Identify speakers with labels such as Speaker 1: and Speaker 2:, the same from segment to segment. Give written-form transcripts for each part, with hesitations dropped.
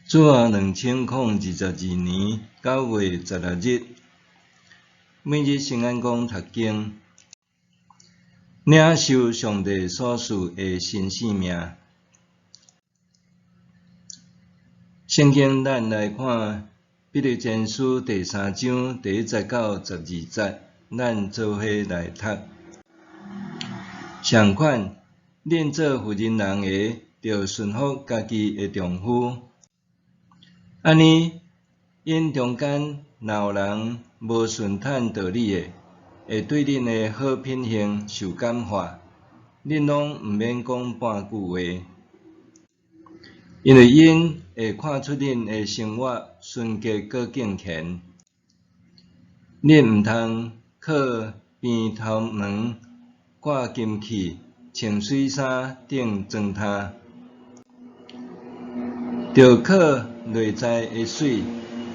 Speaker 1: 主后2022年9月16日，每日圣安宫读经，领受上帝所赐的新生命。圣经咱来看彼得前书第3章第1节到12节，咱做伙来读。相款，恁做妇人人的，着顺服家己的丈夫。安尼，因中间若有人无顺坦道理的，会对恁的好品行受感化，恁拢毋免讲半句话，因为因会看出恁的生活纯洁佮敬虔。恁毋通靠边头毛挂金器、穿水衫顶砖榻，着靠内在的水，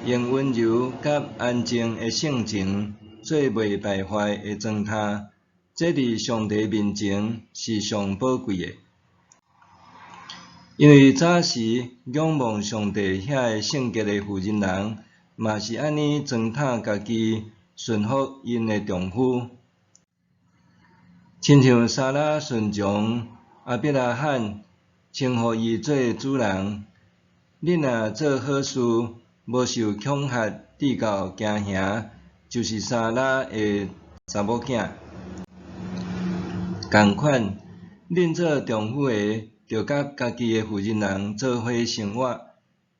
Speaker 1: 用温柔甲安静的性情做袂败坏的砖榻，这伫上帝面前是上宝贵的。因为早时仰望上帝遐个圣洁的妇人人，嘛是安尼砖榻家己顺服因的丈夫，亲像撒拉顺从亚伯拉罕，称呼伊做主人。恁若做好事，无受恐吓跌到惊吓，就是撒拉的查某囝。同款，恁做丈夫的，着甲家己的妇人人做伙生活，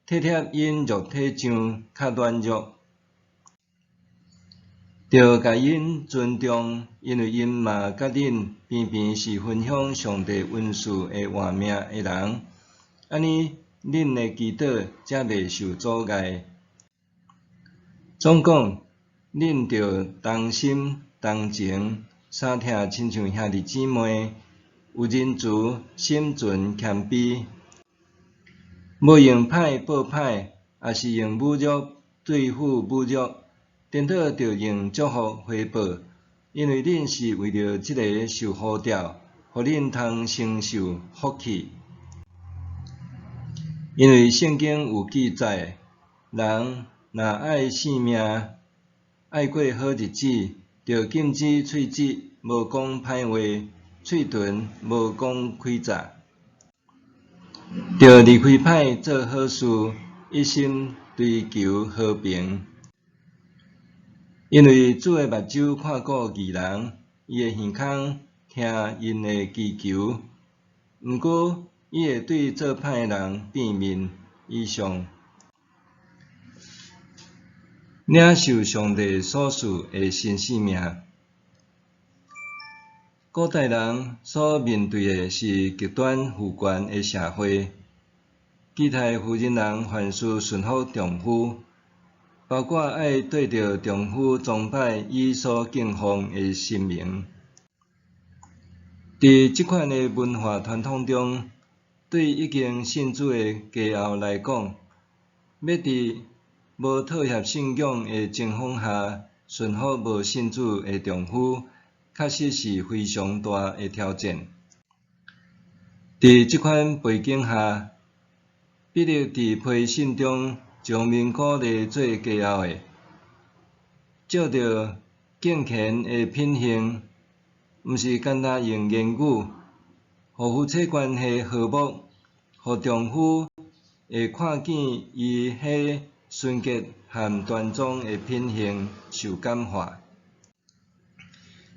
Speaker 1: 体贴因肉体上较软弱，着甲因尊重，因为因嘛甲恁偏偏是分享上帝恩赐的活命的人，安尼恁的祈祷才袂受阻碍。总讲，恁着同心同情，相疼亲像兄弟姊妹，有仁慈，心存谦卑，无用歹报歹，也是用侮辱对付侮辱，颠倒着用祝福回报，因为恁是为着即个受呼召，互恁通承受福气。因为圣经有记载，人若爱性命，爱过好日子，着禁止喙舌无讲歹话，喙唇无讲诡诈，着离开歹做好事，一心追求和平。因为主的目睭看顾义人，伊的耳孔听因的祈求。毋过，伊会对做歹的人变面。以上，领受上帝所赐的新生命。古代人所面对的是极端父权的社会，期待妇人人凡事顺服丈夫，包括爱对着丈夫崇拜伊所敬奉的神明。伫即款的文化传统中，对已经信主的家后来讲，要伫无妥协信仰的情况下顺服无信主的丈夫，确实是非常大的挑战。伫即款背景下，彼得伫批信中将面鼓励做家后的，照着敬虔的品行，毋是简单用言语，互夫妻关系和睦，互丈夫会看见伊迄纯洁和端庄的品行受感化。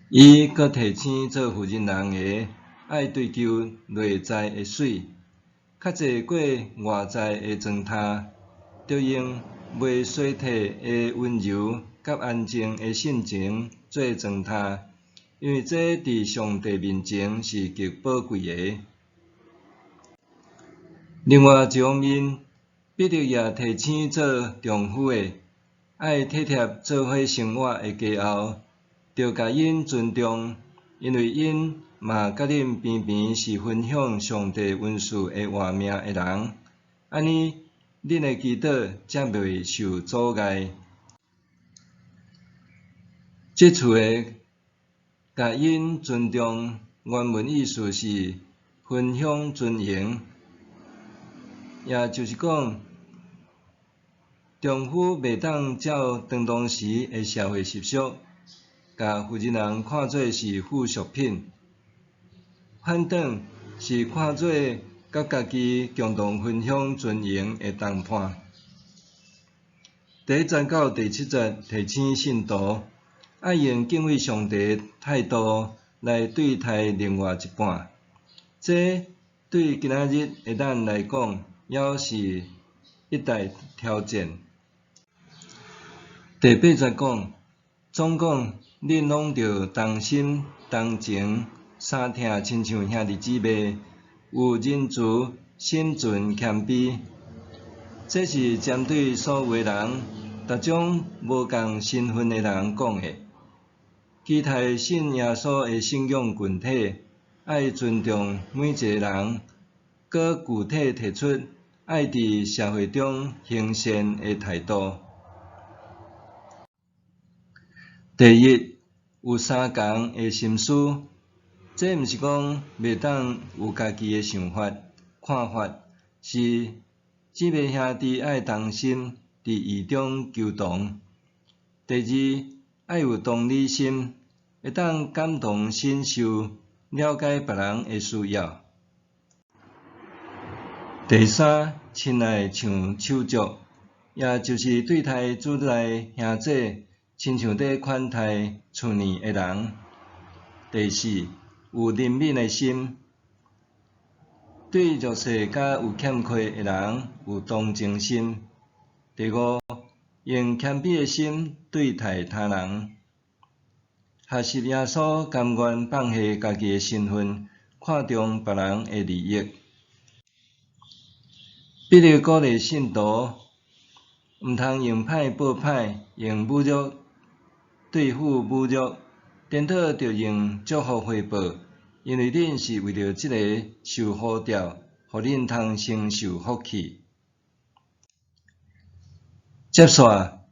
Speaker 1: 伊阁提醒做妇人人的，爱追求内在的水，较济过外在的砖榻，着用袂衰退的温柔甲安静的性情做砖榻，因为这伫上帝面前是极宝贵的。另外一方面，彼得也提醒做丈夫的，爱体贴做伙生活的家后，着甲因尊重，因为因嘛甲恁偏偏是分享上帝恩赐的活命的人，安尼恁的祈祷才袂受阻碍。即处的甲因尊重，原文意思是分享尊荣，也就是讲，丈夫袂当照当当时的社会习俗，甲负责人看做是附属品，反倒是看做甲家己共同分享尊荣的同伴。第1到第7节提醒信徒，爱用敬畏上帝态度来对待另外一半。这对今仔日的咱来讲，也是一大挑战。第8节讲，总讲恁拢着同心同情，相疼，亲像兄弟姊妹，有仁慈，心存谦卑。这是针对所有人，逐种无共身份的人讲的。期待信耶稣的信仰群体，爱尊重每一个人，搁具体提出爱伫社会中行善的态度。第1，有相共的心思，这毋是讲袂当有家己的想法、看法，是姊妹兄弟爱同心，伫义中求同。第2，爱有同理心，会当感同身受，了解别人的需要。第3，亲爱像手足，也就是对待主内兄弟，亲像在款待厝里的人。第4，有怜悯的心，对弱势甲有欠缺的人有同情心。第5，用谦卑的心对待他人，学习耶稣甘愿放下家己的身份，看重别人的利益。彼得鼓励信徒，毋通用歹报歹，用侮辱对付侮辱，颠倒着用祝福回报，因为恁是为着即个受呼召，互恁通承受福气。接续，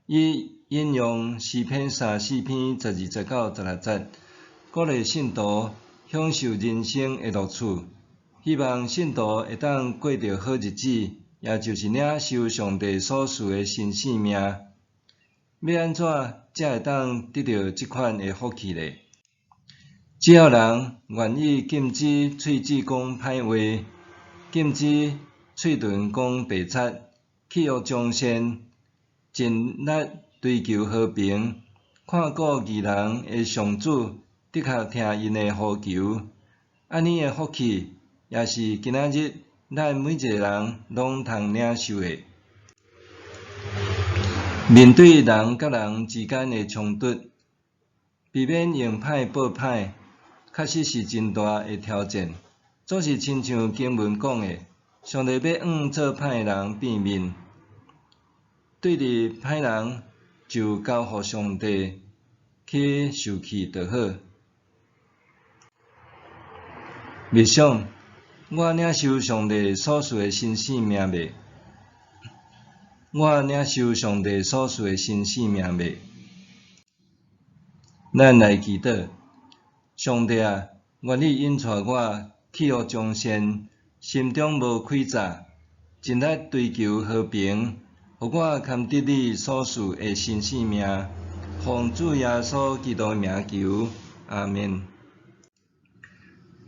Speaker 1: 伊引用诗篇34篇12节到16节，鼓励信徒享受人生的乐趣，希望信徒会当过着好日子，也就是领受上帝所赐的新生命。要安怎才会当得到即款的福气呢？只要人愿意禁止喙齿讲歹话，禁止喙唇讲白贼，弃恶从善，尽力追求和平，看顾义人的上主的确听因的呼求，安尼的福气也是今仔日咱每一个人拢通领受的。面对人甲人之间的冲突，避免用歹报歹，确实是真大的挑战。总是亲像经文讲的，上帝要做歹人变面，对立歹人就交互上帝去受气就好。默想，我领受上帝所赐的新生命未？我领受上帝所赐的新生命未？咱来祈祷，上帝啊，愿你引带我弃恶从善，心中无诡诈，尽力追求和平，互我堪得你所赐的新生命。奉主耶稣基督名求，阿们。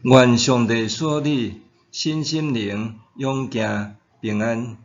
Speaker 1: 愿上帝赐你新心灵、勇健、平安。